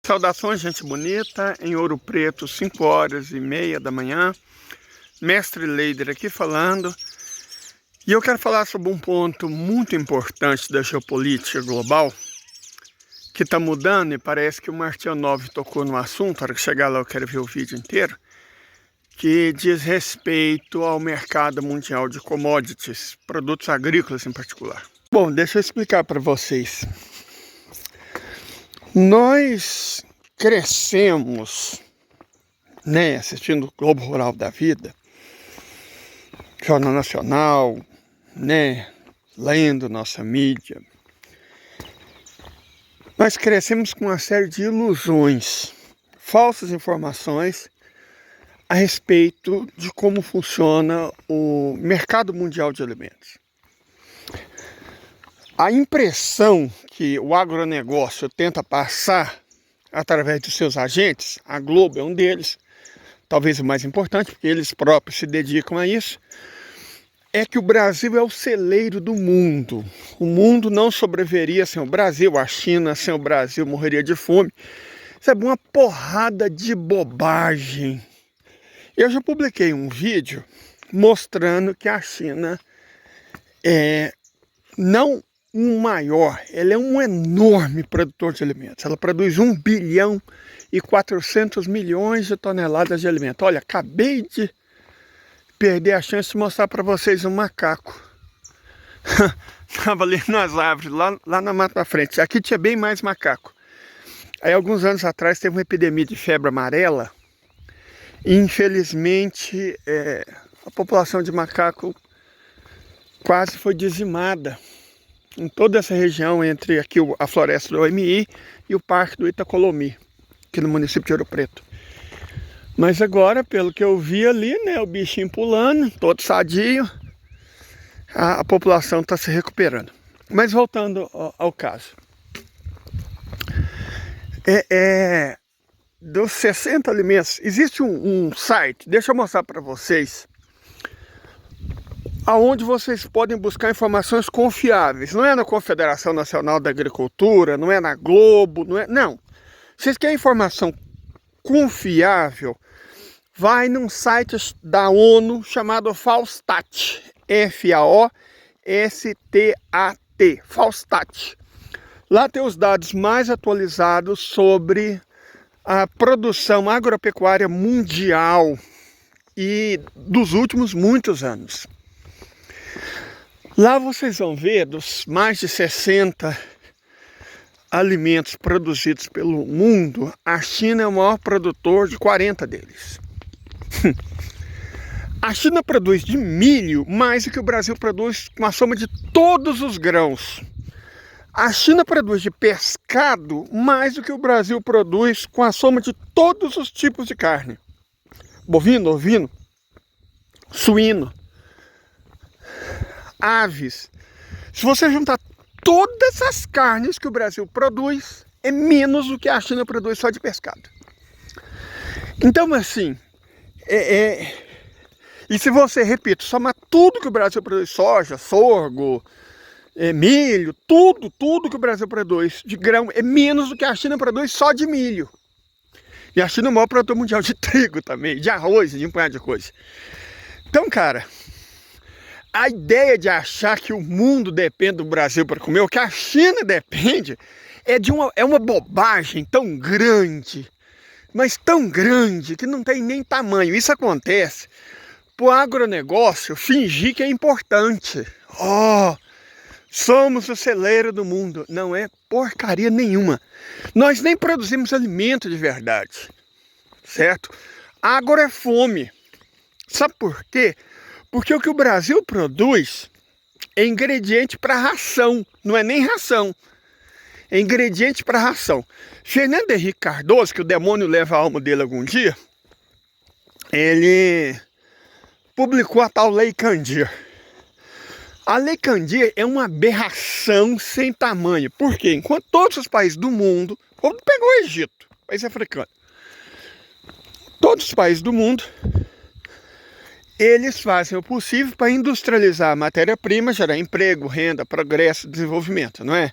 Saudações, gente bonita, em Ouro Preto, 5h30 da manhã. Mestre Leider aqui falando. E eu quero falar sobre um ponto muito importante da geopolítica global, que está mudando, e parece que o Martianov tocou no assunto. Na hora que chegar lá eu quero ver o vídeo inteiro, que diz respeito ao mercado mundial de commodities, produtos agrícolas em particular. Bom, deixa eu explicar para vocês. Nós crescemos, assistindo o Globo Rural da Vida, Jornal Nacional, lendo nossa mídia. Nós crescemos com uma série de ilusões, falsas informações a respeito de como funciona o mercado mundial de alimentos. A impressão que o agronegócio tenta passar através dos seus agentes, a Globo é um deles, talvez o mais importante, porque eles próprios se dedicam a isso, é que o Brasil é o celeiro do mundo. O mundo não sobreviveria sem o Brasil, a China sem o Brasil morreria de fome. Sabe, uma porrada de bobagem. Eu já publiquei um vídeo mostrando que a China não um maior, ela é um enorme produtor de alimentos. Ela produz 1 bilhão e 400 milhões de toneladas de alimentos. Olha, acabei de perder a chance de mostrar para vocês um macaco. Estava ali nas árvores, lá na mata da frente. Aqui tinha bem mais macaco. Aí, alguns anos atrás, teve uma epidemia de febre amarela. E, infelizmente, a população de macaco quase foi dizimada em toda essa região entre aqui a floresta do OMI e o Parque do Itacolomi, aqui no município de Ouro Preto. Mas agora, pelo que eu vi ali, o bichinho pulando, todo sadio, a população está se recuperando. Mas voltando ao caso. Dos 60 alimentos, existe um site, deixa eu mostrar para vocês, aonde vocês podem buscar informações confiáveis. Não é na Confederação Nacional da Agricultura, não é na Globo, não. Vocês querem informação confiável, vai num site da ONU chamado Faustat, F-A-O-S-T-A-T, Faustat. Lá tem os dados mais atualizados sobre a produção agropecuária mundial e dos últimos muitos anos. Lá vocês vão ver, dos mais de 60 alimentos produzidos pelo mundo, a China é o maior produtor de 40 deles. A China produz de milho mais do que o Brasil produz com a soma de todos os grãos. A China produz de pescado mais do que o Brasil produz com a soma de todos os tipos de carne. Bovino, ovino, suíno, aves. Se você juntar todas as carnes que o Brasil produz, é menos do que a China produz só de pescado. Então, assim, e se você, repito, somar tudo que o Brasil produz, soja, sorgo, milho, tudo que o Brasil produz de grão, é menos do que a China produz só de milho. E a China é o maior produtor mundial de trigo também, de arroz, de um punhado de coisa. Então, cara, a ideia de achar que o mundo depende do Brasil para comer, ou que a China depende, é uma bobagem tão grande, mas tão grande que não tem nem tamanho. Isso acontece para o agronegócio fingir que é importante. Somos o celeiro do mundo. Não é porcaria nenhuma. Nós nem produzimos alimento de verdade, certo? Agora é fome. Sabe por quê? Porque o que o Brasil produz é ingrediente para ração, não é nem ração, é ingrediente para ração. Fernando Henrique Cardoso, que o demônio leva a alma dele algum dia, ele publicou a tal Lei Candir. A Lei Candir é uma aberração sem tamanho. Por quê? Enquanto todos os países do mundo, vamos pegar o Egito, país africano, todos os países do mundo, eles fazem o possível para industrializar a matéria-prima, gerar emprego, renda, progresso, desenvolvimento, não é?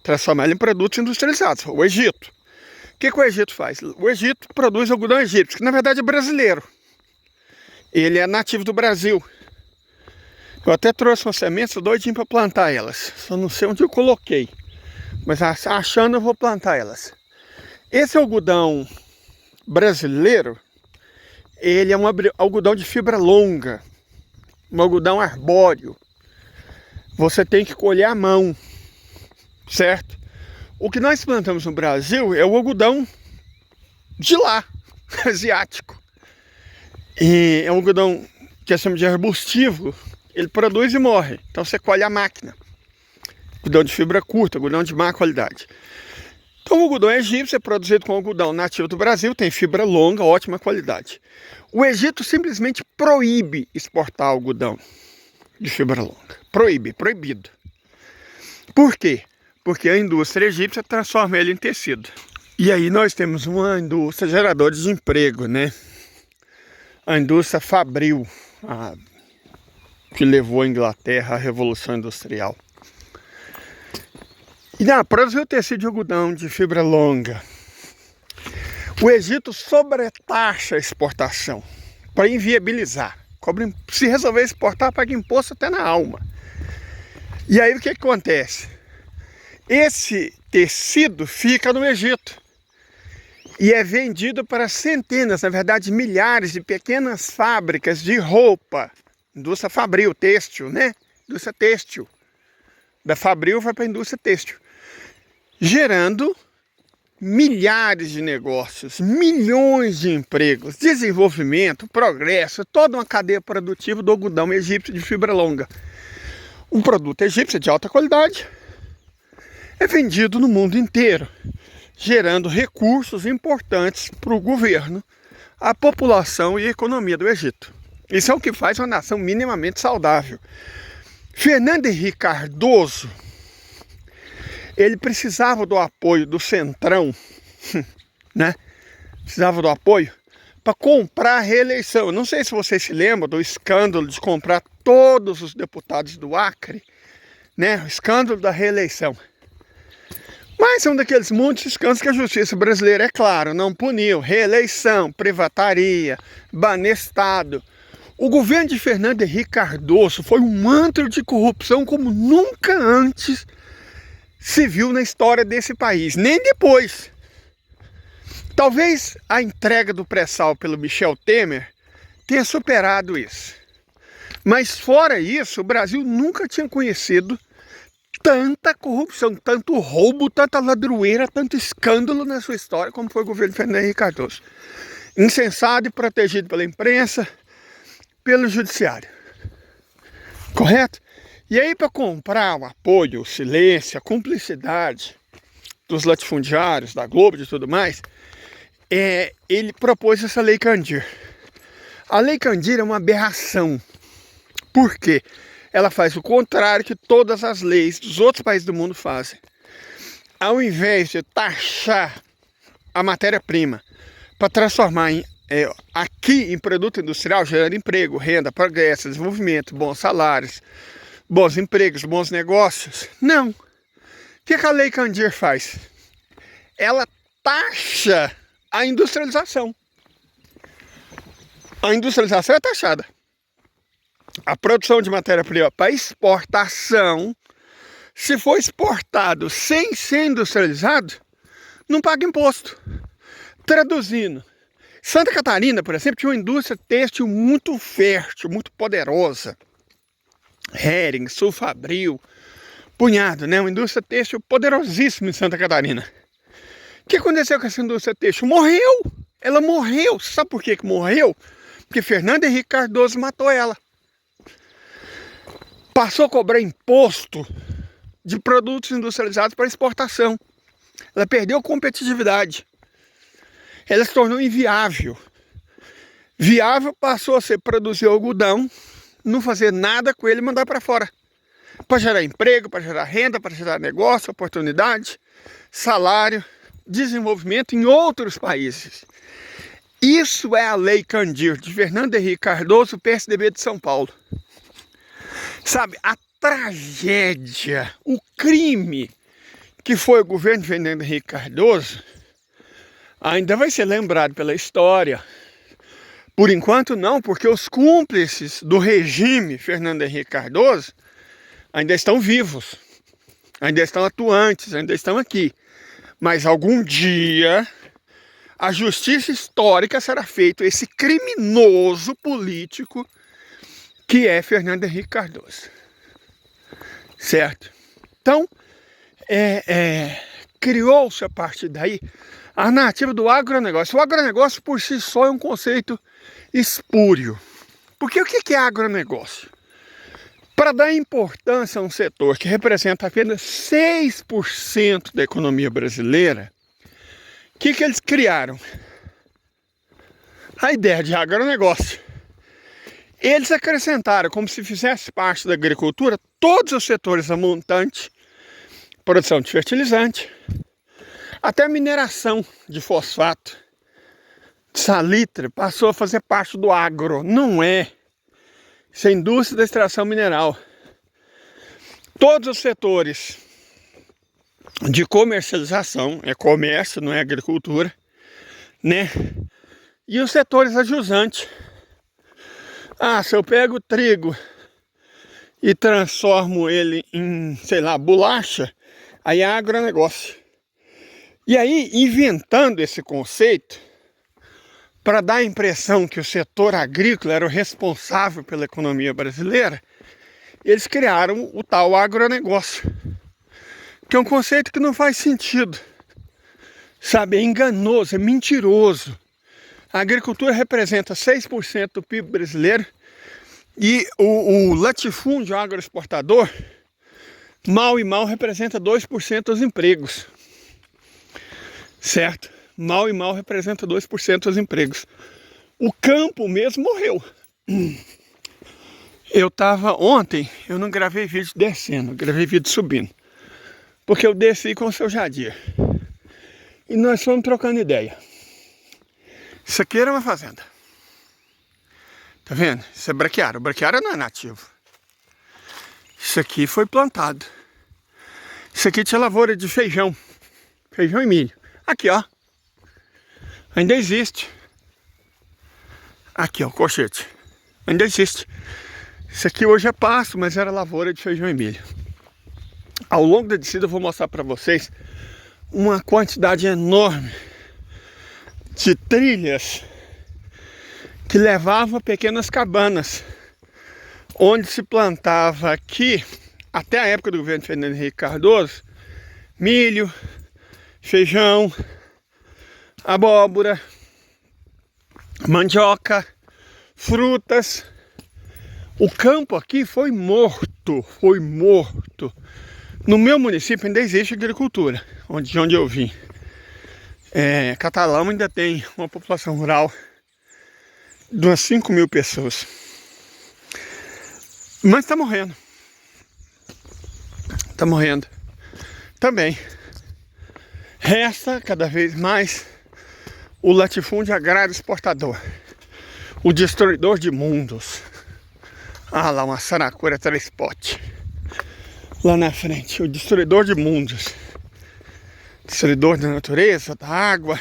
Transformar ela em produtos industrializados. O Egito, que o Egito faz? O Egito produz algodão egípcio, que na verdade é brasileiro. Ele é nativo do Brasil. Eu até trouxe umas sementes, tô doidinho para plantar elas. Só não sei onde eu coloquei. Mas achando eu vou plantar elas. Esse algodão brasileiro, ele é um algodão de fibra longa. Um algodão arbóreo. Você tem que colher à mão, certo? O que nós plantamos no Brasil é o algodão de lá, asiático. E é um algodão que é chamado de arbustivo. Ele produz e morre. Então você colhe a máquina. Algodão de fibra curta, algodão de má qualidade. Então o algodão egípcio é produzido com algodão nativo do Brasil, tem fibra longa, ótima qualidade. O Egito simplesmente proíbe exportar algodão de fibra longa. Proibido. Por quê? Porque a indústria egípcia transforma ele em tecido. E aí nós temos uma indústria geradora de emprego, né? A indústria Fabril, que levou a Inglaterra à Revolução Industrial. E produziu tecido de algodão de fibra longa. O Egito sobretaxa a exportação para inviabilizar. Se resolver exportar, paga imposto até na alma. E aí o que acontece? Esse tecido fica no Egito e é vendido para centenas, na verdade milhares de pequenas fábricas de roupa. Indústria Fabril, têxtil, né? Indústria têxtil. Da Fabril vai para a indústria têxtil. Gerando milhares de negócios, milhões de empregos, desenvolvimento, progresso, toda uma cadeia produtiva do algodão egípcio de fibra longa. Um produto egípcio de alta qualidade é vendido no mundo inteiro, gerando recursos importantes para o governo, a população e a economia do Egito. Isso é o que faz uma nação minimamente saudável. Fernando Henrique Cardoso, ele precisava do apoio do Centrão, né? Precisava do apoio para comprar a reeleição. Eu não sei se vocês se lembram do escândalo de comprar todos os deputados do Acre, né? O escândalo da reeleição. Mas é um daqueles muitos escândalos que a justiça brasileira, é claro, não puniu. Reeleição, privataria, banestado. O governo de Fernando Henrique Cardoso foi um antro de corrupção como nunca antes se viu na história desse país, nem depois. Talvez a entrega do pré-sal pelo Michel Temer tenha superado isso. Mas fora isso, o Brasil nunca tinha conhecido tanta corrupção, tanto roubo, tanta ladroeira, tanto escândalo na sua história como foi o governo de Fernando Henrique Cardoso. Incensado e protegido pela imprensa, pelo judiciário. Correto? E aí, para comprar o apoio, o silêncio, a cumplicidade dos latifundiários, da Globo e de tudo mais, ele propôs essa Lei Candir. A Lei Candir é uma aberração. Por quê? Ela faz o contrário que todas as leis dos outros países do mundo fazem. Ao invés de taxar a matéria-prima para transformar aqui em produto industrial, gerando emprego, renda, progresso, desenvolvimento, bons salários, bons empregos, bons negócios. Não. O que a Lei Candir faz? Ela taxa a industrialização. A industrialização é taxada. A produção de matéria-prima para exportação, se for exportado sem ser industrializado, não paga imposto. Traduzindo, Santa Catarina, por exemplo, tinha uma indústria têxtil muito fértil, muito poderosa. Hering, Sulfabril, punhado, né? Uma indústria têxtil poderosíssima em Santa Catarina. O que aconteceu com essa indústria têxtil? Morreu! Ela morreu. Sabe por que morreu? Porque Fernando Henrique Cardoso matou ela. Passou a cobrar imposto de produtos industrializados para exportação. Ela perdeu competitividade. Ela se tornou inviável. Viável passou a ser produzir algodão, não fazer nada com ele e mandar para fora. Para gerar emprego, para gerar renda, para gerar negócio, oportunidade, salário, desenvolvimento em outros países. Isso é a Lei Candir, de Fernando Henrique Cardoso, PSDB de São Paulo. Sabe, a tragédia, o crime que foi o governo de Fernando Henrique Cardoso, ainda vai ser lembrado pela história. Por enquanto não, porque os cúmplices do regime Fernando Henrique Cardoso ainda estão vivos, ainda estão atuantes, ainda estão aqui. Mas algum dia a justiça histórica será feita a esse criminoso político que é Fernando Henrique Cardoso. Certo? Então, criou-se a partir daí a narrativa do agronegócio. O agronegócio por si só é um conceito espúrio. Porque o que é agronegócio? Para dar importância a um setor que representa apenas 6% da economia brasileira, o que eles criaram? A ideia de agronegócio. Eles acrescentaram, como se fizesse parte da agricultura, todos os setores a montante, produção de fertilizante, até a mineração de fosfato, de salitre, passou a fazer parte do agro. Não é. Isso é indústria da extração mineral. Todos os setores de comercialização, é comércio, não é agricultura, né? E os setores ajusantes. Se eu pego o trigo e transformo ele em, sei lá, bolacha, aí é agronegócio. E aí, inventando esse conceito, para dar a impressão que o setor agrícola era o responsável pela economia brasileira, eles criaram o tal agronegócio, que é um conceito que não faz sentido, sabe? É enganoso, é mentiroso. A agricultura representa 6% do PIB brasileiro e o latifúndio agroexportador, mal e mal, representa 2% dos empregos. Certo? Mal e mal representa 2% dos empregos. O campo mesmo morreu. Ontem, eu não gravei vídeo descendo, eu gravei vídeo subindo. Porque eu desci com o seu Jadir. E nós fomos trocando ideia. Isso aqui era uma fazenda. Tá vendo? Isso é braquiária. O braquiária não é nativo. Isso aqui foi plantado. Isso aqui tinha lavoura de feijão. Feijão e milho. Aqui, ó. Ainda existe. Aqui, ó, o colchete. Ainda existe. Isso aqui hoje é pasto, mas era lavoura de feijão e milho. Ao longo da descida eu vou mostrar para vocês uma quantidade enorme de trilhas que levavam a pequenas cabanas, onde se plantava aqui, até a época do governo Fernando Henrique Cardoso, milho, feijão, abóbora, mandioca, frutas. O campo aqui foi morto, foi morto. No meu município ainda existe agricultura, de onde eu vim. Catalão ainda tem uma população rural de umas 5.000 pessoas. Mas está morrendo. Está morrendo. Também. Resta cada vez mais o latifúndio agrário exportador. O destruidor de mundos. Lá uma saracura 3 potes. Lá na frente, o destruidor de mundos. Destruidor da natureza, da água,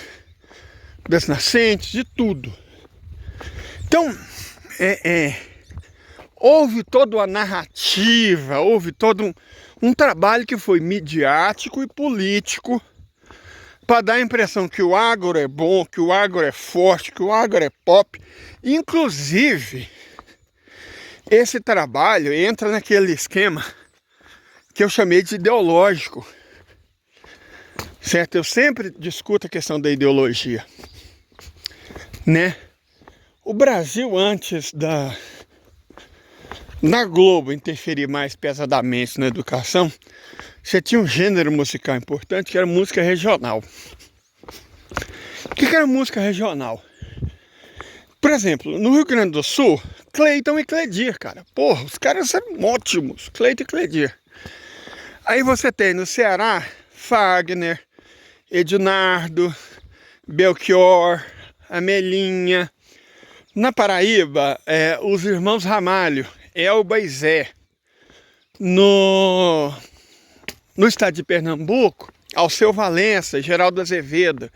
das nascentes, de tudo. Então, houve toda uma narrativa, houve todo um trabalho que foi midiático e político para dar a impressão que o agro é bom, que o agro é forte, que o agro é pop. Inclusive, esse trabalho entra naquele esquema que eu chamei de ideológico. Certo? Eu sempre discuto a questão da ideologia, né? O Brasil, antes da Globo interferir mais pesadamente na educação, você tinha um gênero musical importante que era música regional. O que era música regional? Por exemplo, no Rio Grande do Sul, Cleiton e Cledir, cara. Porra, os caras são ótimos, Cleiton e Cledir. Aí você tem no Ceará, Fagner, Ednardo, Belchior, Amelinha. Na Paraíba, os irmãos Ramalho, Elba e Zé. No estado de Pernambuco, Alceu Valença, Geraldo Azevedo.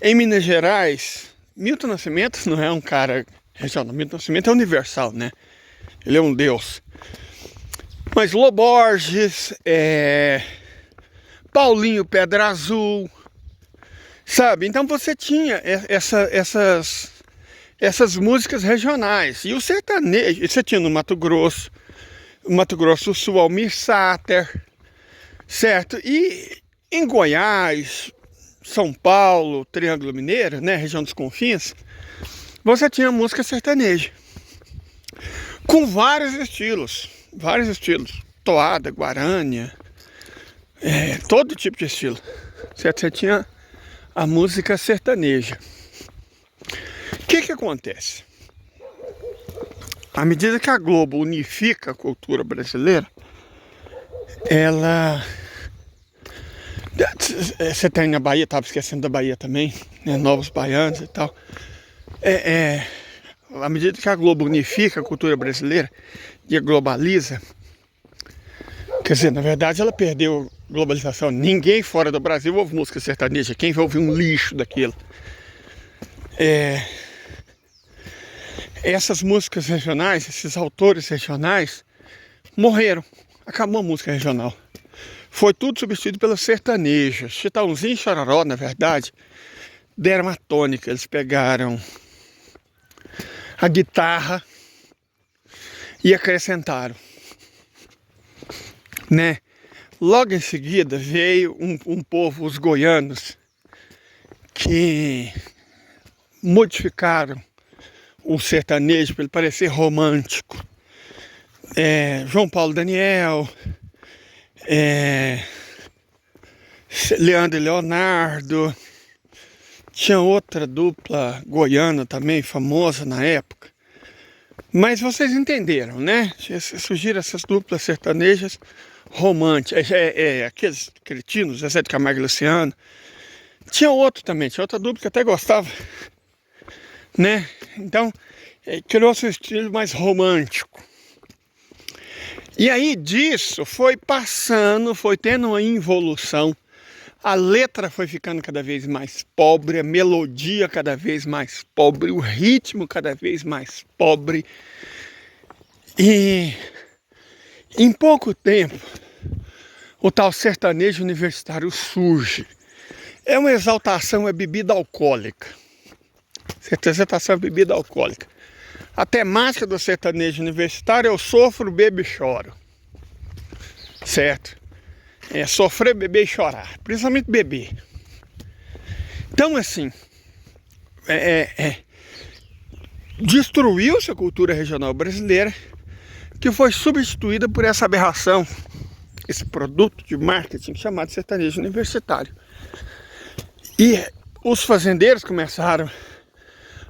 Em Minas Gerais, Milton Nascimento não é um cara regional, Milton Nascimento é universal, né? Ele é um deus. Mas Lô Borges, Paulinho Pedra Azul, sabe? Então você tinha essas músicas regionais. E o sertanejo, você tinha no Mato Grosso do Sul, Almir Sater, certo? E em Goiás, São Paulo, Triângulo Mineiro, né, região dos Confins, você tinha música sertaneja. Com vários estilos, toada, guarânia, todo tipo de estilo. Certo? Você tinha a música sertaneja. O que acontece? À medida que a Globo unifica a cultura brasileira, ela... Você tem na Bahia, estava esquecendo da Bahia também, né? Novos Baianos e tal. À medida que a Globo unifica a cultura brasileira e a globaliza, quer dizer, na verdade ela perdeu a globalização. Ninguém fora do Brasil ouve música sertaneja. Quem vai ouvir um lixo daquilo? Essas músicas regionais, esses autores regionais morreram. Acabou a música regional. Foi tudo substituído pelo sertanejo. Chitãozinho e Chororó, na verdade, deram uma tônica. Eles pegaram a guitarra e acrescentaram, né? Logo em seguida veio um povo, os goianos, que modificaram o sertanejo para ele parecer romântico. João Paulo Daniel, Leandro e Leonardo. Tinha outra dupla goiana também, famosa na época. Mas vocês entenderam, né? Surgiram essas duplas sertanejas românticas. Aqueles cretinos, Zezé de Camargo e Luciano. Tinha outro também, tinha outra dupla que até gostava, né? Então, criou-se um estilo mais romântico. E aí disso foi passando, foi tendo uma involução. A letra foi ficando cada vez mais pobre, a melodia cada vez mais pobre, o ritmo cada vez mais pobre. E em pouco tempo, o tal sertanejo universitário surge. É uma exaltação, é bebida alcoólica. Exaltação é bebida alcoólica. A temática do sertanejo universitário é eu sofro, bebo e choro. Certo? Sofrer, beber e chorar. Principalmente beber. Então, assim, destruiu-se a cultura regional brasileira, que foi substituída por essa aberração, esse produto de marketing chamado sertanejo universitário. E os fazendeiros começaram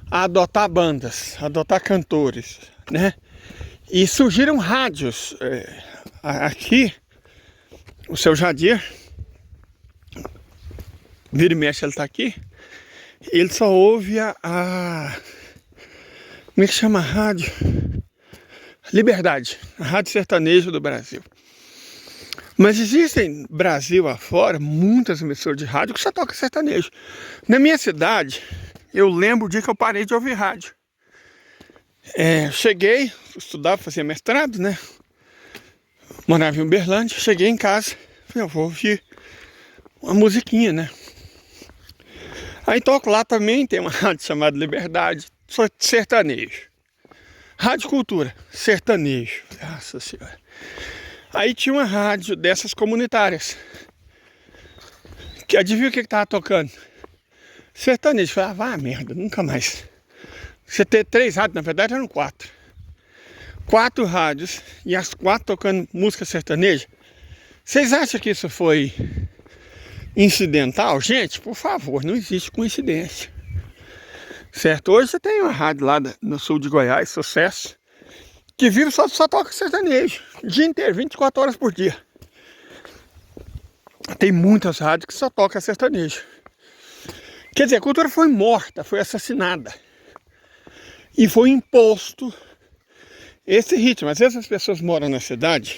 a adotar bandas, a adotar cantores, né? E surgiram rádios. Aqui, o seu Jadir, vira e mexe, ele tá aqui, ele só ouve como é que chama a rádio? Liberdade, a rádio sertaneja do Brasil. Mas existem, Brasil afora, muitas emissoras de rádio que só tocam sertanejo. Na minha cidade, eu lembro o dia que eu parei de ouvir rádio. Cheguei, estudava, fazia mestrado, né? Morava em Uberlândia, cheguei em casa, falei, eu vou ouvir uma musiquinha, né? Aí toco lá também, tem uma rádio chamada Liberdade, só sertanejo. Rádio Cultura, sertanejo, nossa senhora. Aí tinha uma rádio dessas comunitárias, que adivinha o que tava tocando? Sertanejo. Falei, vá merda, nunca mais. Você ter 3 rádios, na verdade eram 4. 4 rádios, e as 4 tocando música sertaneja. Vocês acham que isso foi incidental? Gente, por favor, não existe coincidência. Certo? Hoje você tem uma rádio lá no sul de Goiás, Sucesso, que vive só toca sertanejo. O dia inteiro, 24 horas por dia. Tem muitas rádios que só tocam sertanejo. Quer dizer, a cultura foi morta, foi assassinada. E foi imposto esse ritmo. Às vezes as pessoas moram na cidade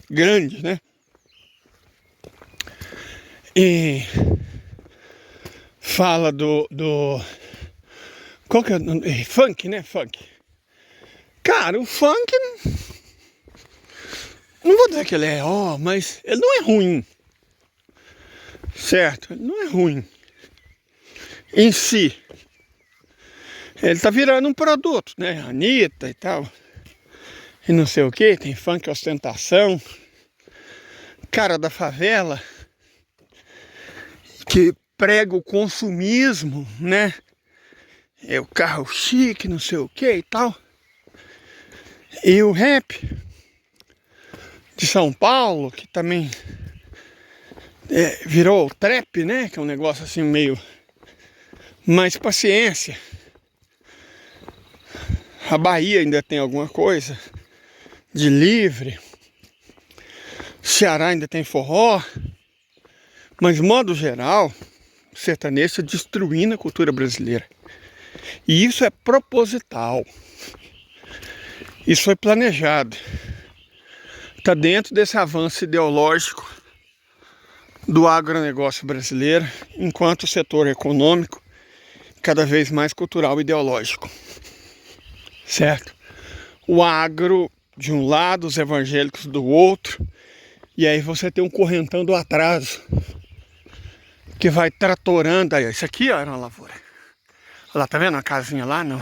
grande, né? E fala qual que é o nome? Funk, né? Funk. Cara, o funk, não vou dizer que ele é, mas ele não é ruim. Certo? Ele não é ruim em si. Ele tá virando um produto, né? Anitta e tal. E não sei o que, tem funk ostentação. Cara da favela que prega o consumismo, né? É o carro chique, não sei o que e tal. E o rap de São Paulo, que também virou o trap, né? Que é um negócio assim meio mais paciência. A Bahia ainda tem alguma coisa de livre. Ceará ainda tem forró. Mas, de modo geral, o sertanejo está destruindo a cultura brasileira. E isso é proposital. Isso foi planejado. Está dentro desse avanço ideológico do agronegócio brasileiro, enquanto o setor econômico cada vez mais cultural e ideológico. Certo? O agro de um lado, os evangélicos do outro, e aí você tem um correntão do atraso que vai tratorando. Aí, isso aqui, ó, era uma lavoura. Olha lá, tá vendo a casinha lá? Não.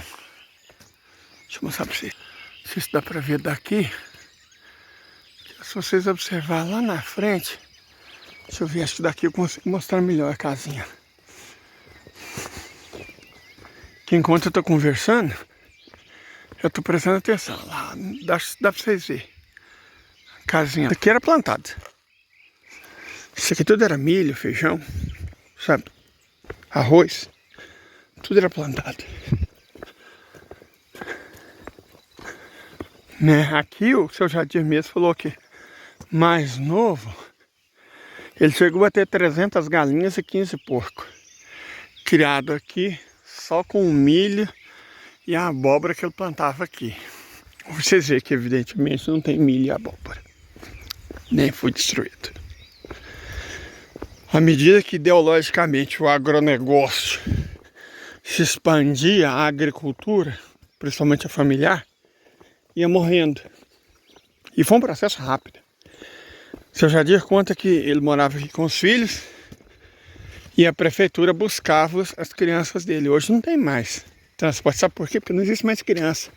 Deixa eu mostrar pra vocês. Não sei se dá pra ver daqui. Se vocês observarem lá na frente, deixa eu ver, acho que daqui eu consigo mostrar melhor a casinha. Que enquanto eu tô conversando, eu tô prestando atenção. Lá, dá pra vocês verem. A casinha. Isso aqui era plantada. Isso aqui tudo era milho, feijão, sabe? Arroz. Tudo era plantado. Né? Aqui o seu Jadir mesmo falou que mais novo, ele chegou a ter 300 galinhas e 15 porcos. Criado aqui só com o milho e a abóbora que ele plantava aqui. Vocês veem que evidentemente não tem milho e abóbora. Nem foi destruído. À medida que ideologicamente o agronegócio se expandia, a agricultura, principalmente a familiar, ia morrendo. E foi um processo rápido. O seu Jadir conta que ele morava aqui com os filhos e a prefeitura buscava as crianças dele. Hoje não tem mais transporte. Sabe por quê? Porque não existe mais criança.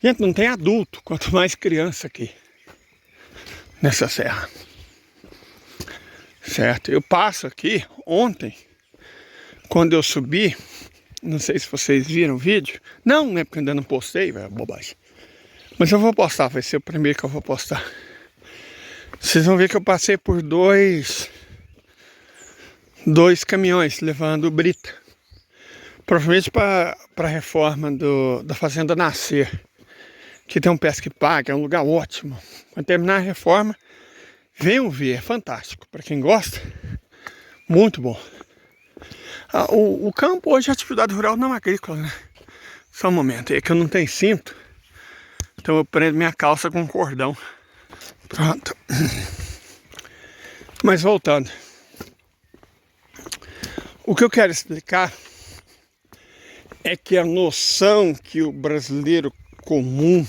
Gente, não tem adulto, quanto mais criança aqui nessa serra. Certo? Eu passo aqui ontem, quando eu subi, não sei se vocês viram o vídeo. Não, né? Porque ainda não postei, é bobagem. Mas eu vou postar, vai ser o primeiro que eu vou postar. Vocês vão ver que eu passei por dois caminhões levando brita. Provavelmente para a reforma da Fazenda Nascer. Que tem um Pesca e Paga, é um lugar ótimo. Quando terminar a reforma, venham ver, é fantástico. Para quem gosta, muito bom. O campo hoje é atividade rural não agrícola, né? Só um momento, é que eu não tenho cinto. Então eu prendo minha calça com cordão. Pronto. Mas voltando. O que eu quero explicar é que a noção que o brasileiro comum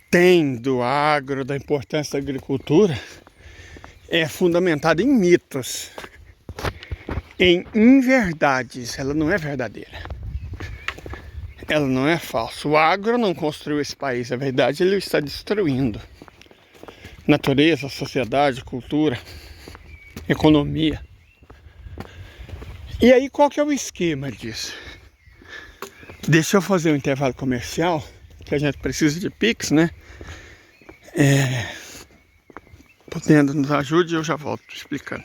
tem do agro, da importância da agricultura, é fundamentada em mitos, em inverdades. Ela não é verdadeira. Ela não é falsa. O agro não construiu esse país. A verdade, ele está destruindo. Natureza, sociedade, cultura, economia. E aí, qual que é o esquema disso? Deixa eu fazer um intervalo comercial, que a gente precisa de Pix, né? Podendo nos ajude, eu já volto explicando.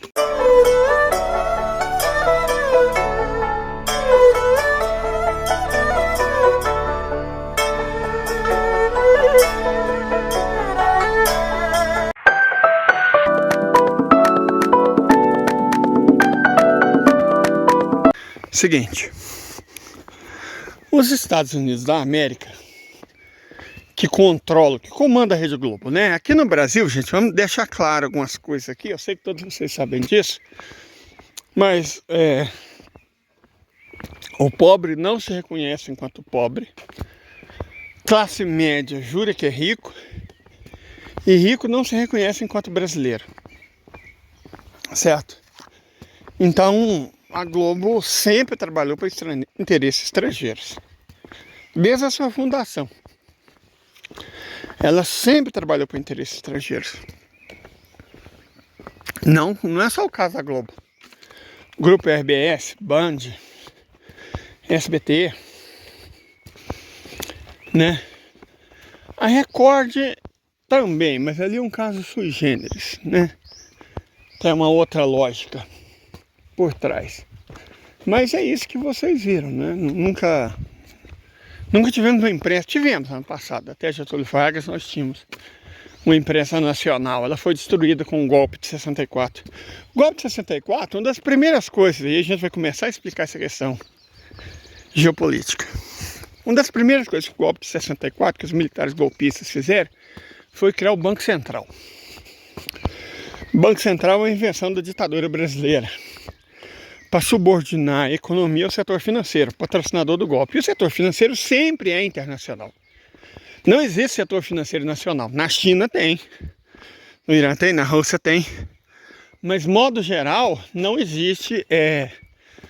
Seguinte, os Estados Unidos da América, que controlam, que comandam a Rede Globo, né? Aqui no Brasil, gente, vamos deixar claro algumas coisas aqui, eu sei que todos vocês sabem disso, Mas o pobre não se reconhece enquanto pobre, classe média jura que é rico, e rico não se reconhece enquanto brasileiro, certo? Então a Globo sempre trabalhou para interesses estrangeiros, desde a sua fundação. Ela sempre trabalhou para interesses estrangeiros. Não é só o caso da Globo. Grupo RBS, Band, SBT, né? A Record também, mas ali é um caso sui generis, né? Tem uma outra lógica por trás. Mas é isso que vocês viram, né? Nunca tivemos uma imprensa. Tivemos ano passado, até Getúlio Vargas nós tínhamos uma imprensa nacional. Ela foi destruída com o golpe de 64. O golpe de 64, uma das primeiras coisas, e a gente vai começar a explicar essa questão geopolítica. Uma das primeiras coisas que o golpe de 64, que os militares golpistas fizeram, foi criar o Banco Central. O Banco Central é uma invenção da ditadura brasileira para subordinar a economia ao setor financeiro, patrocinador do golpe. E o setor financeiro sempre é internacional. Não existe setor financeiro nacional. Na China tem, no Irã tem, na Rússia tem. Mas, modo geral, não existe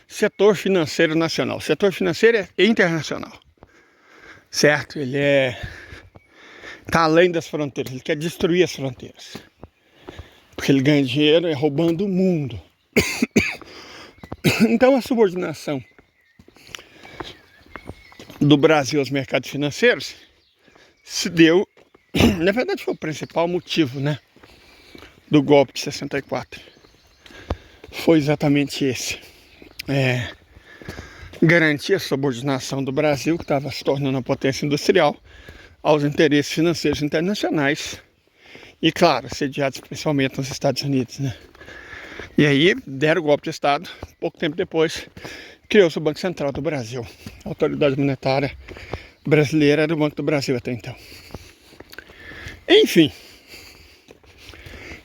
setor financeiro nacional. O setor financeiro é internacional. Certo? Ele está além das fronteiras. Ele quer destruir as fronteiras. Porque ele ganha dinheiro roubando o mundo. Então, a subordinação do Brasil aos mercados financeiros se deu, na verdade foi o principal motivo, né, do golpe de 64. Foi exatamente esse. Garantir a subordinação do Brasil, que estava se tornando uma potência industrial, aos interesses financeiros internacionais. E claro, sediados principalmente nos Estados Unidos, né? E aí deram o golpe de Estado, pouco tempo depois criou-se o Banco Central do Brasil. A autoridade monetária brasileira era o Banco do Brasil até então. Enfim,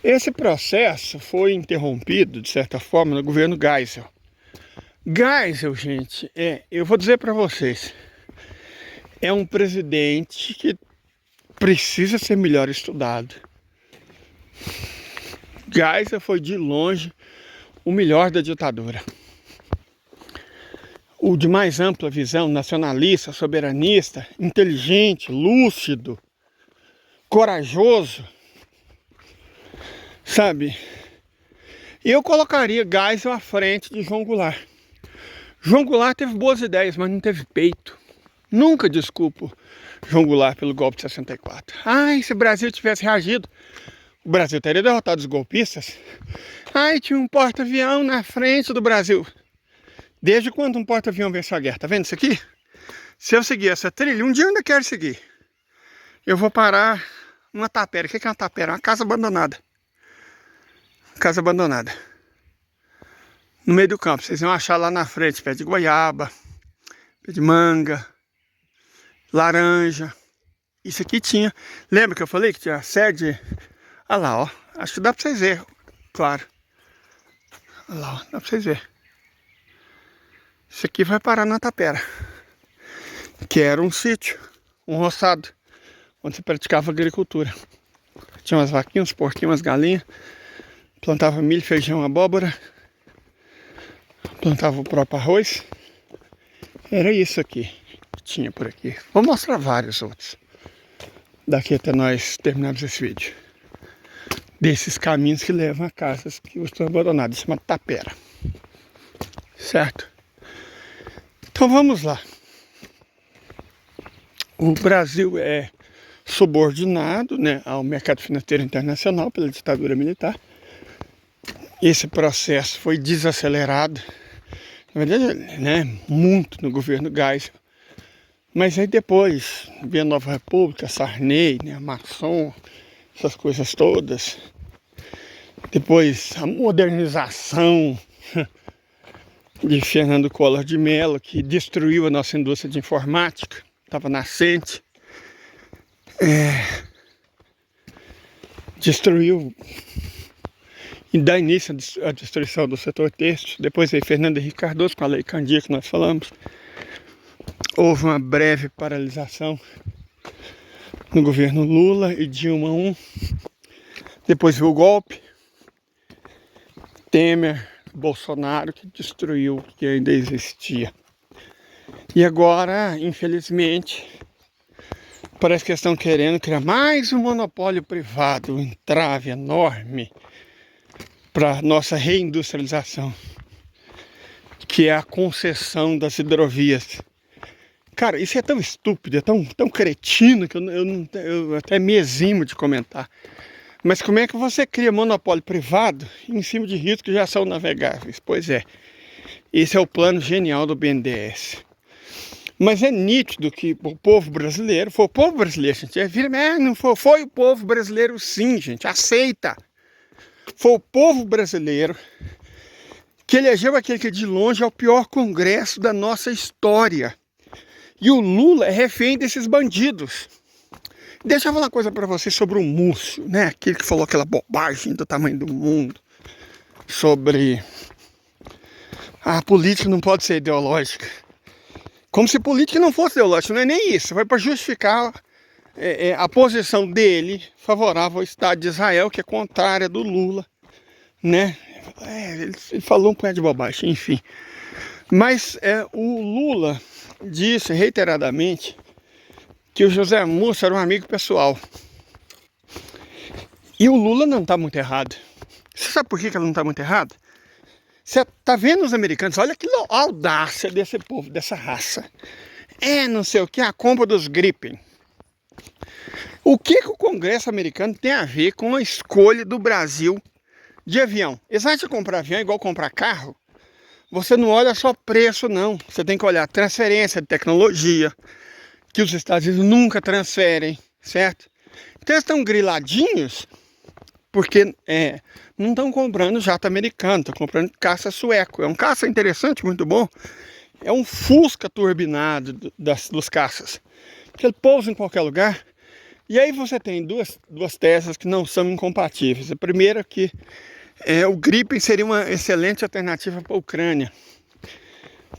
esse processo foi interrompido, de certa forma, no governo Geisel. Geisel, gente, eu vou dizer para vocês, é um presidente que precisa ser melhor estudado. Geisel foi de longe o melhor da ditadura. O de mais ampla visão, nacionalista, soberanista, inteligente, lúcido, corajoso, sabe? Eu colocaria Geisel à frente de João Goulart. João Goulart teve boas ideias, mas não teve peito. Nunca desculpo João Goulart pelo golpe de 64. Ai, se o Brasil tivesse reagido, o Brasil teria derrotado os golpistas. Ai, tinha um porta-avião na frente do Brasil. Desde quando um porta-avião venceu a guerra? Tá vendo isso aqui? Se eu seguir essa trilha, um dia eu ainda quero seguir. Eu vou parar numa tapera. O que é uma tapera? Uma casa abandonada. Casa abandonada. No meio do campo. Vocês vão achar lá na frente pé de goiaba, pé de manga, laranja. Isso aqui tinha... Lembra que eu falei que tinha a sede... Olha lá, ó. Acho que dá pra vocês verem. Claro. Olha lá, ó. Dá pra vocês verem. Isso aqui vai parar na tapera. Que era um sítio, um roçado, onde se praticava agricultura. Tinha umas vaquinhas, uns porquinhos, umas galinhas. Plantava milho, feijão, abóbora. Plantava o próprio arroz. Era isso aqui que tinha por aqui. Vou mostrar vários outros. Daqui até nós terminarmos esse vídeo. Desses caminhos que levam a casas que estão abandonadas. Isso é uma tapera. Certo? Então vamos lá. O Brasil é subordinado, né, ao mercado financeiro internacional pela ditadura militar. Esse processo foi desacelerado, na verdade, né, muito no governo Geisel. Mas aí depois, veio a Nova República, Sarney, né, Masson, essas coisas todas. Depois a modernização de Fernando Collor de Mello, que destruiu a nossa indústria de informática, estava nascente. Destruiu. e dá início à destruição do setor têxtil. Depois veio Fernando Henrique Cardoso com a Lei Candir, que nós falamos. Houve uma breve paralisação no governo Lula e Dilma I. Depois veio o golpe. Temer, Bolsonaro, que destruiu o que ainda existia. E agora, infelizmente, parece que estão querendo criar mais um monopólio privado, um entrave enorme para a nossa reindustrialização, que é a concessão das hidrovias. Cara, isso é tão estúpido, é tão cretino, que eu até me eximo de comentar. Mas como é que você cria monopólio privado em cima de rios que já são navegáveis? Pois é, esse é o plano genial do BNDES. Mas é nítido que o povo brasileiro, foi o povo brasileiro, gente, não foi o povo brasileiro sim, gente, aceita. Foi o povo brasileiro que elegeu aquele que de longe é o pior congresso da nossa história. E o Lula é refém desses bandidos. Deixa eu falar uma coisa para você sobre o Múcio, né? Aquele que falou aquela bobagem do tamanho do mundo. Sobre a política não pode ser ideológica. Como se política não fosse ideológica, não é nem isso. Foi para justificar a posição dele favorável ao Estado de Israel, que é contrária do Lula, né? Ele falou um punhado de bobagem, enfim. Mas o Lula disse reiteradamente que o José Múcio era um amigo pessoal. E o Lula não está muito errado. Você sabe por que ela não está muito errada? Você está vendo os americanos? Olha que audácia desse povo, dessa raça. Não sei o que, a compra dos Gripen. O que o Congresso americano tem a ver com a escolha do Brasil de avião? Eles acham que comprar avião é igual comprar carro? Você não olha só preço, não. Você tem que olhar transferência de tecnologia, que os Estados Unidos nunca transferem, certo? Então eles estão griladinhos porque não estão comprando jato americano, estão comprando caça sueco. É um caça interessante, muito bom. É um Fusca turbinado dos caças, que ele pousa em qualquer lugar. E aí você tem duas teses que não são incompatíveis. A primeira é que o Gripen seria uma excelente alternativa para a Ucrânia,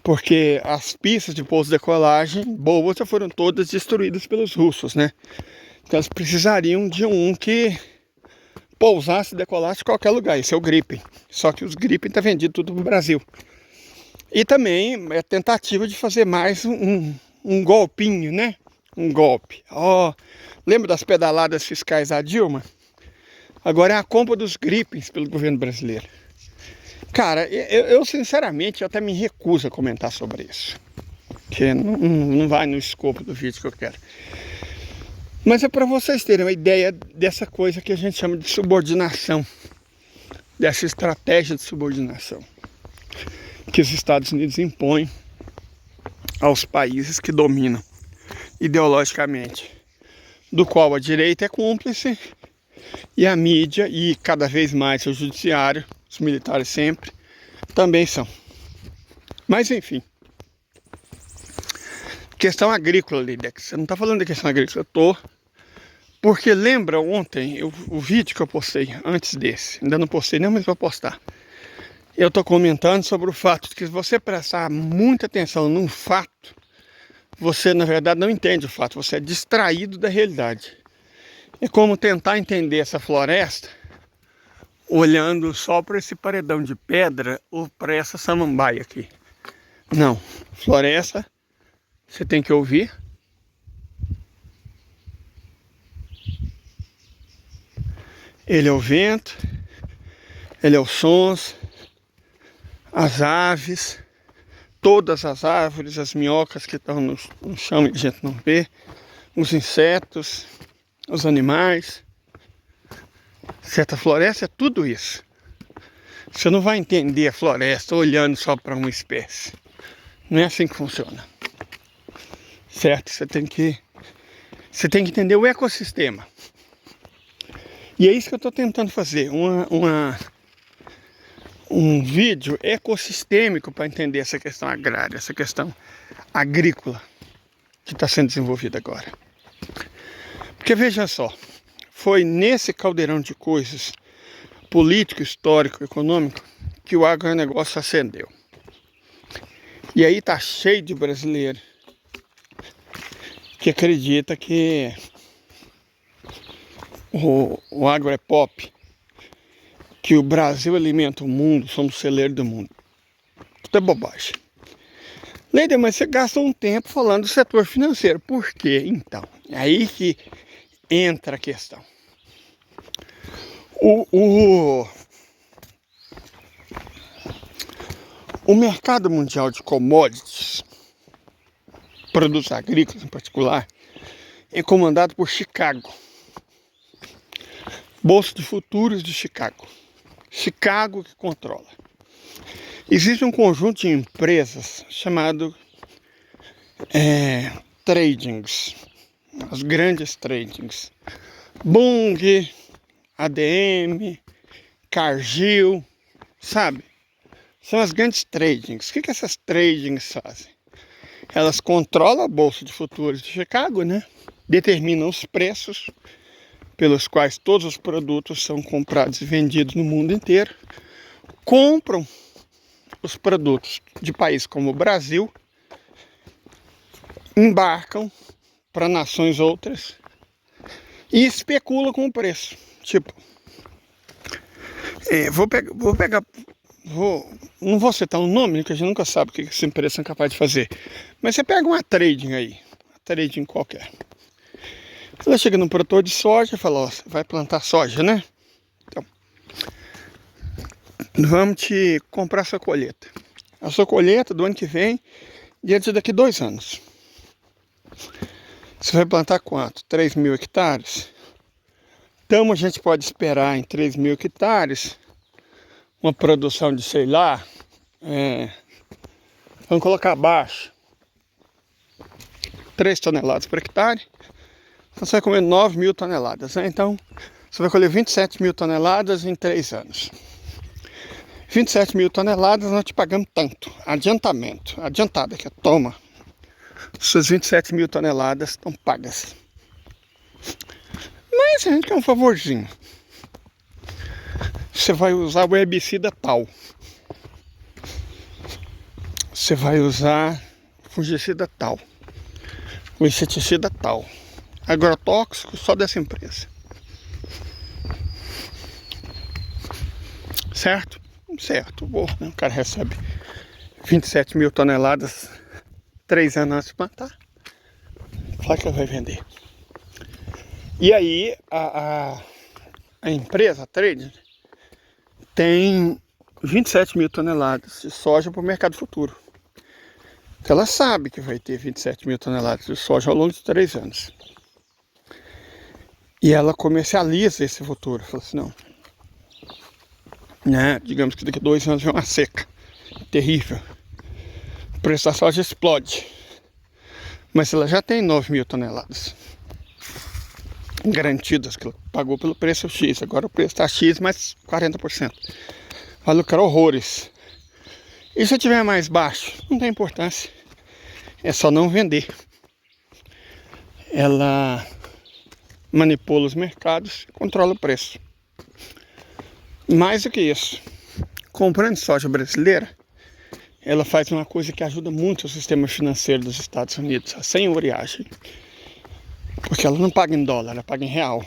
porque as pistas de pouso e decolagem boas já foram todas destruídas pelos russos, né? Então eles precisariam de um que pousasse e decolasse em qualquer lugar. Esse é o Gripen. Só que os Gripen estão vendidos tudo para o Brasil. E também é tentativa de fazer mais um golpinho, né? Um golpe. Lembra das pedaladas fiscais da Dilma? Agora é a compra dos Gripens pelo governo brasileiro. Cara, eu sinceramente até me recuso a comentar sobre isso, porque não vai no escopo do vídeo que eu quero. Mas é para vocês terem uma ideia dessa coisa que a gente chama de subordinação, dessa estratégia de subordinação que os Estados Unidos impõem aos países que dominam ideologicamente, do qual a direita é cúmplice e a mídia e cada vez mais o judiciário, os militares sempre, também são. Mas enfim, questão agrícola, Lidex. Você não está falando de questão agrícola, eu estou. Porque lembra ontem, o vídeo que eu postei antes desse, ainda não postei não, mas vou postar. Eu estou comentando sobre o fato de que se você prestar muita atenção num fato, você na verdade não entende o fato, você é distraído da realidade. É como tentar entender essa floresta olhando só para esse paredão de pedra ou para essa samambaia aqui. Não, floresta você tem que ouvir. Ele é o vento, ele é os sons, as aves, todas as árvores, as minhocas que estão no chão e a gente não vê, os insetos, os animais. Certa floresta é tudo isso. Você não vai entender a floresta olhando só para uma espécie. Não é assim que funciona. Certo? Você tem que entender o ecossistema. E é isso que eu estou tentando fazer. Um vídeo ecossistêmico para entender essa questão agrária, essa questão agrícola que está sendo desenvolvida agora. Porque veja só, foi nesse caldeirão de coisas político, histórico, econômico, que o agronegócio ascendeu. E aí tá cheio de brasileiro que acredita que o agro é pop, que o Brasil alimenta o mundo, somos o celeiro do mundo. Tudo é bobagem. Leider, mas você gasta um tempo falando do setor financeiro. Por quê, então? É aí que entra a questão. O mercado mundial de commodities, produtos agrícolas em particular, é comandado por Chicago. Bolsa de Futuros de Chicago. Chicago que controla. Existe um conjunto de empresas chamado tradings, as grandes tradings. Bung, ADM, Cargill, sabe? São as grandes tradings. O que essas tradings fazem? Elas controlam a Bolsa de Futuros de Chicago, né? Determinam os preços pelos quais todos os produtos são comprados e vendidos no mundo inteiro. Compram os produtos de países como o Brasil, embarcam para nações outras e especulam com o preço. Tipo, não vou citar um nome, que a gente nunca sabe o que essa empresa é capaz de fazer. Mas você pega uma trading aí, uma trading qualquer. Ela chega num produtor de soja e fala, ó, você vai plantar soja, né? Então, vamos te comprar sua colheita. A sua colheita do ano que vem, diante daqui 2 anos. Você vai plantar quanto? 3.000 hectares? Então a gente pode esperar em 3.000 hectares uma produção de, sei lá, vamos colocar abaixo, 3 toneladas por hectare. Então você vai comer 9.000 toneladas, né? Então você vai colher 27.000 toneladas em 3 anos. 27.000 toneladas nós te pagamos tanto. Adiantada que toma. Suas 27.000 toneladas estão pagas. Mas a gente quer um favorzinho. Você vai usar o herbicida tal. Você vai usar fungicida tal. O inseticida tal. Agrotóxico só dessa empresa. Certo? Certo. O cara recebe 27.000 toneladas 3 anos antes de plantar. Claro que ele vai vender. E aí a empresa, a Trade, tem 27.000 toneladas de soja para o mercado futuro. Então ela sabe que vai ter 27.000 toneladas de soja ao longo de 3 anos. E ela comercializa esse futuro. Fala assim, não. Né? Digamos que daqui a 2 anos vem uma seca terrível. O preço da soja explode. Mas ela já tem 9.000 toneladas garantidas, que ela pagou pelo preço X. Agora o preço está X mais 40%. Vai lucrar horrores. E se tiver mais baixo? Não tem importância. É só não vender. Ela manipula os mercados e controla o preço. Mais do que isso, comprando soja brasileira, ela faz uma coisa que ajuda muito o sistema financeiro dos Estados Unidos, a senhoriagem. Porque ela não paga em dólar, ela paga em real.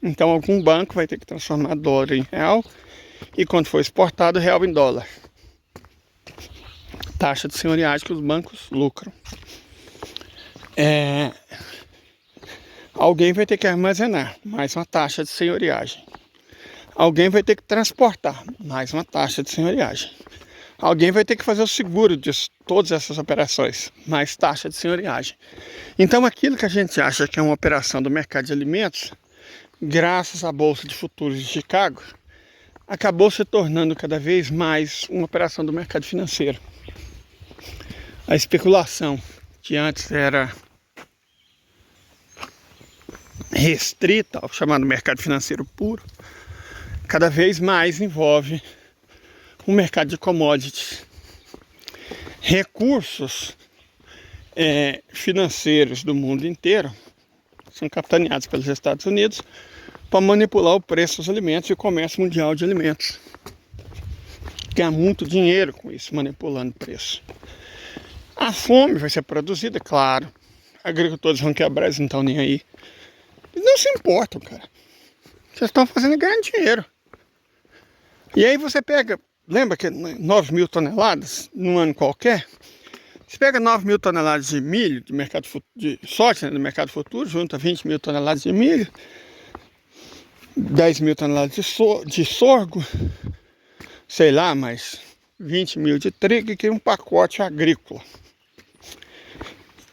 Então algum banco vai ter que transformar dólar em real e quando for exportado, real em dólar. Taxa de senhoriagem que os bancos lucram. Alguém vai ter que armazenar, mais uma taxa de senhoriagem. Alguém vai ter que transportar, mais uma taxa de senhoriagem. Alguém vai ter que fazer o seguro de todas essas operações, mais taxa de senhoriagem. Então aquilo que a gente acha que é uma operação do mercado de alimentos, graças à Bolsa de Futuros de Chicago, acabou se tornando cada vez mais uma operação do mercado financeiro. A especulação, que antes era restrita ao chamado mercado financeiro puro, cada vez mais envolve o mercado de commodities. Recursos financeiros do mundo inteiro são capitaneados pelos Estados Unidos para manipular o preço dos alimentos e o comércio mundial de alimentos. Ganhar muito dinheiro com isso, manipulando o preço. A fome vai ser produzida, claro. Agricultores vão quebrar, eles não estão nem aí. Eles não se importam, cara. Vocês estão fazendo ganhar dinheiro. E aí você pega, lembra que 9 mil toneladas num ano qualquer? Você pega 9 mil toneladas de milho, de soja, né, do mercado futuro, junta 20 mil toneladas de milho, 10 mil toneladas de sorgo, sei lá, mais 20 mil de trigo e cria um pacote agrícola.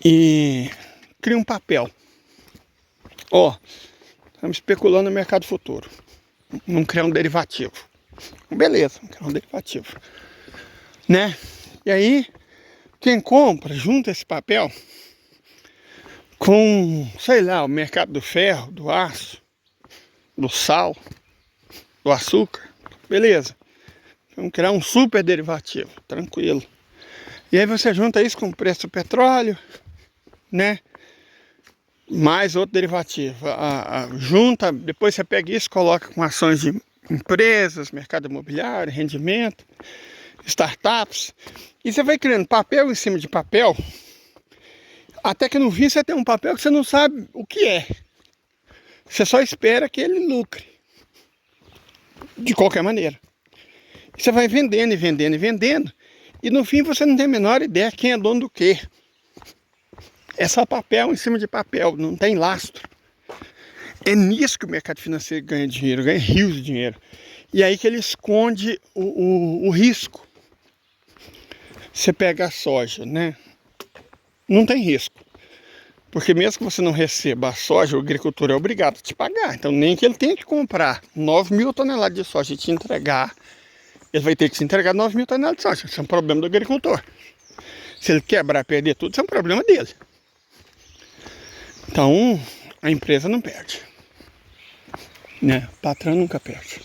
E cria um papel. Ó, estamos especulando no mercado futuro. Não criar um derivativo. Beleza, não criar um derivativo. Né? E aí, quem compra, junta esse papel com, sei lá, o mercado do ferro, do aço, do sal, do açúcar. Beleza. Vamos criar um super derivativo, tranquilo. E aí você junta isso com o preço do petróleo, né? Mais outro derivativo. Junta, depois você pega isso, coloca com ações de empresas, mercado imobiliário, rendimento, startups. E você vai criando papel em cima de papel, até que no fim você tem um papel que você não sabe o que é. Você só espera que ele lucre. De qualquer maneira. E você vai vendendo e vendendo e vendendo. E no fim você não tem a menor ideia quem é dono do quê. É só papel em cima de papel, não tem lastro. É nisso que o mercado financeiro ganha dinheiro, ganha rios de dinheiro. E aí que ele esconde o risco. Você pega a soja, né? Não tem risco. Porque mesmo que você não receba a soja, o agricultor é obrigado a te pagar. Então nem que ele tenha que comprar 9 mil toneladas de soja e te entregar, ele vai ter que te entregar 9 mil toneladas de soja. Isso é um problema do agricultor. Se ele quebrar, perder tudo, isso é um problema dele. Então, a empresa não perde. Né? O patrão nunca perde.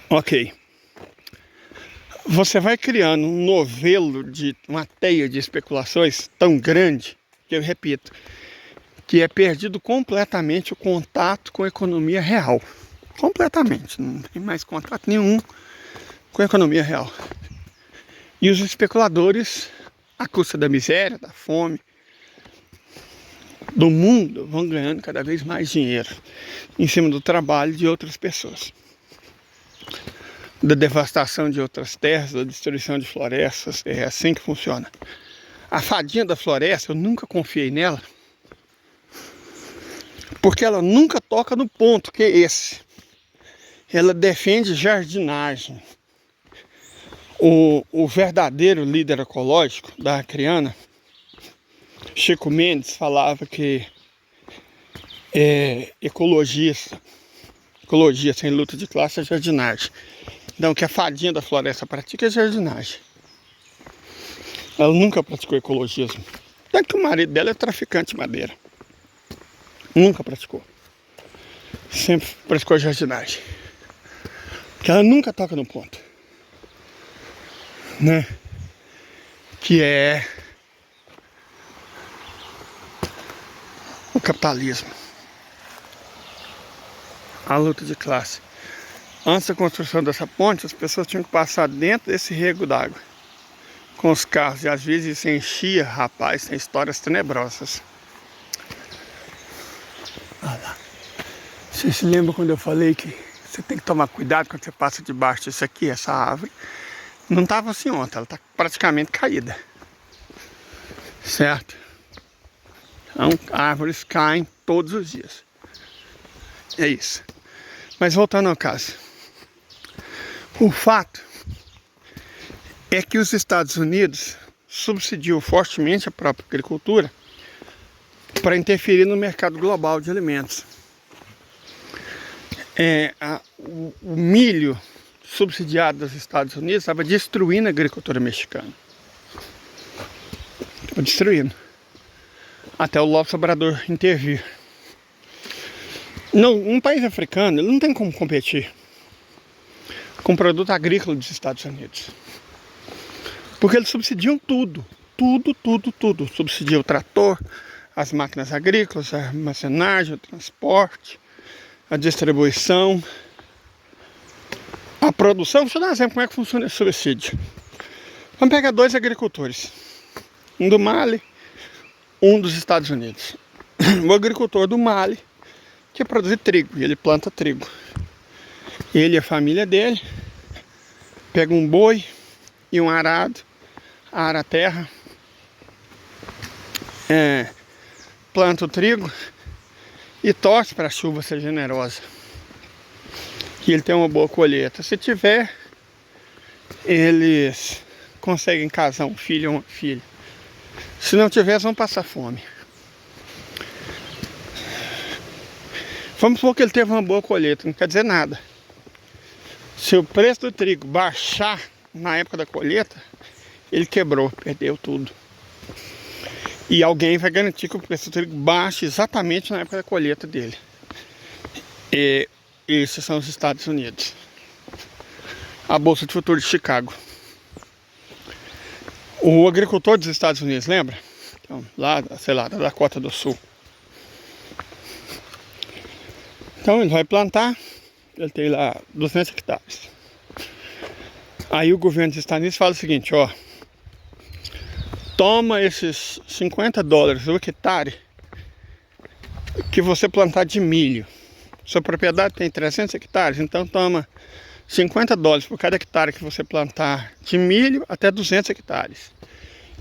Ok. Você vai criando um novelo, uma teia de especulações tão grande, que eu repito, que é perdido completamente o contato com a economia real. Completamente. Não tem mais contato nenhum com a economia real. E os especuladores, à custa da miséria, da fome, do mundo, vão ganhando cada vez mais dinheiro em cima do trabalho de outras pessoas. Da devastação de outras terras, da destruição de florestas, é assim que funciona. A fadinha da floresta, eu nunca confiei nela, porque ela nunca toca no ponto que é esse. Ela defende jardinagem. O verdadeiro líder ecológico da Acreana, Chico Mendes, falava que ecologia sem luta de classe é jardinagem. Então, o que a fadinha da floresta pratica é jardinagem. Ela nunca praticou ecologismo. Tanto que o marido dela é traficante de madeira. Nunca praticou. Sempre praticou jardinagem. Que ela nunca toca no ponto. Né? Que é o capitalismo. A luta de classe. Antes da construção dessa ponte, as pessoas tinham que passar dentro desse rego d'água com os carros, e às vezes se enchia, rapaz, tem histórias tenebrosas. Olha lá. Você se lembra quando eu falei que você tem que tomar cuidado quando você passa debaixo disso aqui, essa árvore? Não estava assim ontem, ela está praticamente caída. Certo? Então, árvores caem todos os dias. É isso. Mas voltando ao caso. O fato é que os Estados Unidos subsidiam fortemente a própria agricultura para interferir no mercado global de alimentos. O milho subsidiado dos Estados Unidos estava destruindo a agricultura mexicana. Estava destruindo. Até o Lopes Obrador intervir. Não, um país africano ele não tem como competir com o produto agrícola dos Estados Unidos. Porque eles subsidiam tudo. Tudo. Subsidiam o trator, as máquinas agrícolas, a armazenagem, o transporte, a distribuição, a produção. Deixa eu dar um exemplo como é que funciona esse subsídio. Vamos pegar 2 agricultores, um do Mali, um dos Estados Unidos. O agricultor do Mali quer produzir trigo, e ele planta trigo. Ele e a família dele pega um boi e um arado, ara a terra, planta o trigo e torce para a chuva ser generosa, que ele tem uma boa colheita. Se tiver, eles conseguem casar um filho ou uma filha. Se não tiver, eles vão passar fome. Vamos supor que ele teve uma boa colheita, não quer dizer nada. Se o preço do trigo baixar na época da colheita, ele quebrou, perdeu tudo. E alguém vai garantir que o preço do trigo baixe exatamente na época da colheita dele. E esses são os Estados Unidos. A Bolsa de Futuros de Chicago. O agricultor dos Estados Unidos, lembra? Então, lá, sei lá, da Dakota do Sul. Então ele vai plantar, ele tem lá 200 hectares. Aí o governo dos Estados Unidos fala o seguinte, ó. Toma esses $50 o hectare que você plantar de milho. Sua propriedade tem 300 hectares, então toma $50 por cada hectare que você plantar de milho até 200 hectares.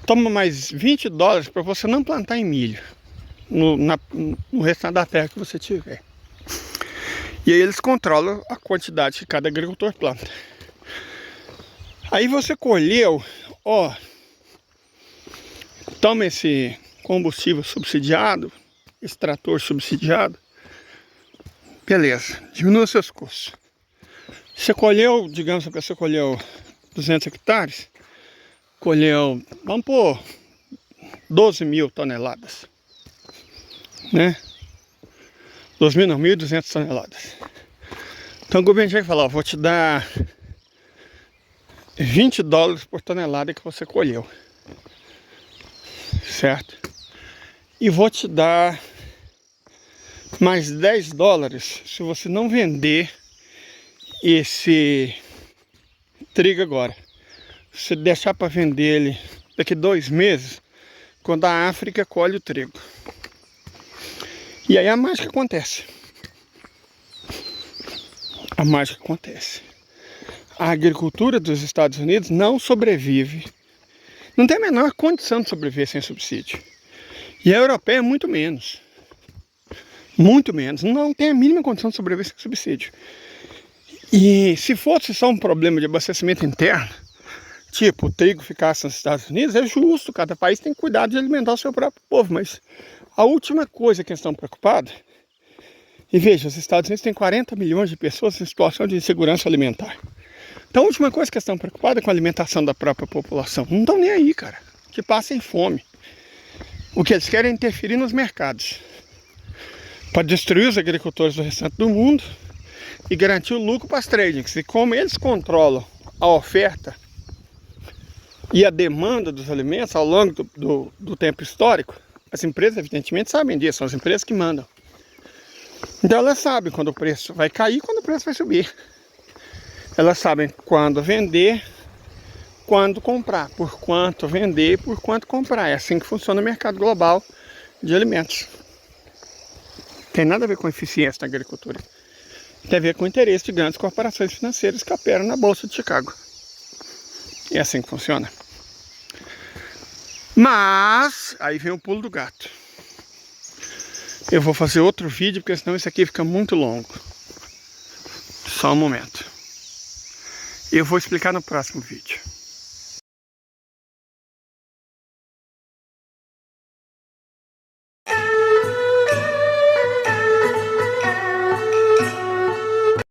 Toma mais $20 para você não plantar em milho no restante da terra que você tiver. E aí eles controlam a quantidade que cada agricultor planta. Aí você colheu, ó, toma esse combustível subsidiado, esse trator subsidiado, beleza, diminua seus custos. Você colheu, digamos, a pessoa colheu 200 hectares, colheu, vamos pôr, 12 mil toneladas, né? 2.000 não, 1.200 toneladas. Então o governo vai falar, ó, vou te dar $20 por tonelada que você colheu, certo? E vou te dar mais $10 se você não vender esse trigo agora. Se você deixar para vender ele daqui 2 meses, quando a África colhe o trigo. E aí a mágica acontece. A mágica acontece. A agricultura dos Estados Unidos não sobrevive. Não tem a menor condição de sobreviver sem subsídio. E a europeia muito menos. Muito menos. Não tem a mínima condição de sobreviver sem subsídio. E se fosse só um problema de abastecimento interno, tipo o trigo ficasse nos Estados Unidos, é justo. Cada país tem que cuidar de alimentar o seu próprio povo. Mas a última coisa que eles estão preocupados, e veja, os Estados Unidos têm 40 milhões de pessoas em situação de insegurança alimentar. Então a última coisa que eles estão preocupados é com a alimentação da própria população. Não estão nem aí, cara, que passem fome. O que eles querem é interferir nos mercados, para destruir os agricultores do restante do mundo e garantir o lucro para as tradings. E como eles controlam a oferta e a demanda dos alimentos ao longo do tempo histórico, as empresas evidentemente sabem disso, são as empresas que mandam. Então elas sabem quando o preço vai cair e quando o preço vai subir. Elas sabem quando vender, quando comprar, por quanto vender, por quanto comprar. É assim que funciona o mercado global de alimentos. Tem nada a ver com eficiência na agricultura. Tem a ver com o interesse de grandes corporações financeiras que operam na Bolsa de Chicago. É assim que funciona. Mas, aí vem o pulo do gato. Eu vou fazer outro vídeo, porque senão isso aqui fica muito longo. Só um momento. Eu vou explicar no próximo vídeo.